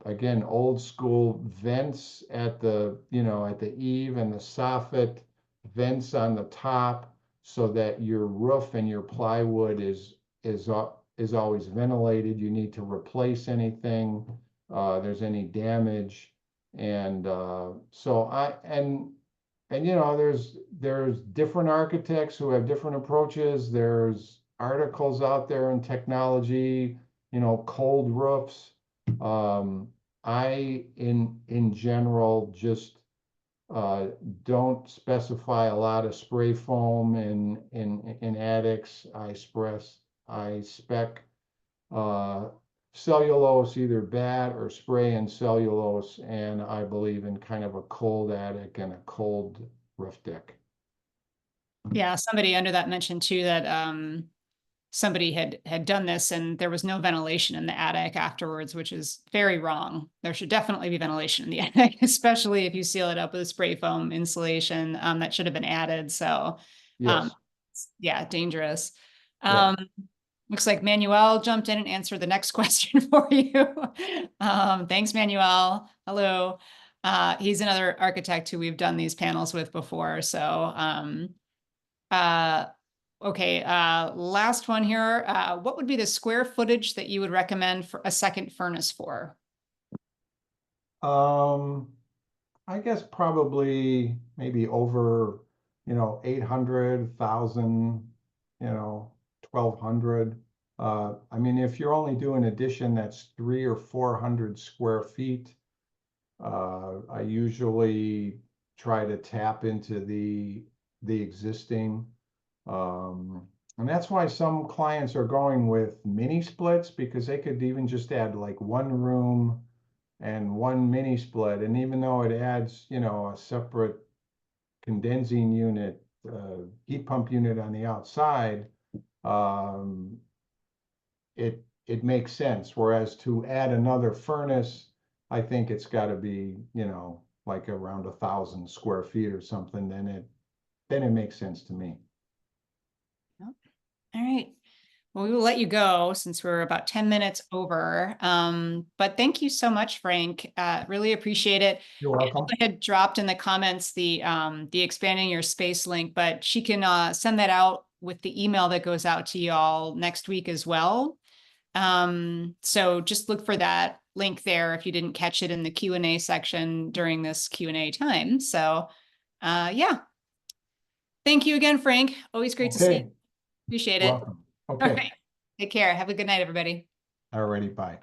again, old school vents at the, at the eave, and the soffit vents on the top, so that your roof and your plywood is always ventilated. You need to replace anything, there's any damage. And so there's different architects who have different approaches. There's articles out there in technology, cold roofs. I, in general, just don't specify a lot of spray foam in attics. I spec cellulose, either bat or spray in cellulose, and I believe in kind of a cold attic and a cold roof deck. Yeah, somebody under that mentioned too that somebody had done this and there was no ventilation in the attic afterwards, which is very wrong. There should definitely be ventilation in the attic, especially if you seal it up with spray foam insulation. That should have been added. So Yes. yeah, dangerous. Yeah. Looks like Manuel jumped in and answered the next question for you. Thanks, Manuel. Hello. He's another architect who we've done these panels with before. So okay, last one here. What would be the square footage that you would recommend for a second furnace for? I guess probably maybe over, 800,000, 1,200. I mean, if you're only doing addition that's 300 or 400 square feet, I usually try to tap into the existing. And that's why some clients are going with mini splits, because they could even just add like one room and one mini split. And even though it adds, a separate condensing unit, heat pump unit on the outside, um, it makes sense. Whereas to add another furnace, I think it's got to be, like around 1,000 square feet or something. Then it makes sense to me. All right. Well, we will let you go since we're about 10 minutes over. But thank you so much, Frank. Really appreciate it. You're welcome. I had dropped in the comments the expanding your space link, but she can send that out with the email that goes out to y'all next week as well. So just look for that link there if you didn't catch it in the Q&A section during this Q&A time. So yeah. Thank you again, Frank. Always great to see you. Appreciate it. Welcome. All Okay. right. Take care. Have a good night, everybody. Alrighty, bye.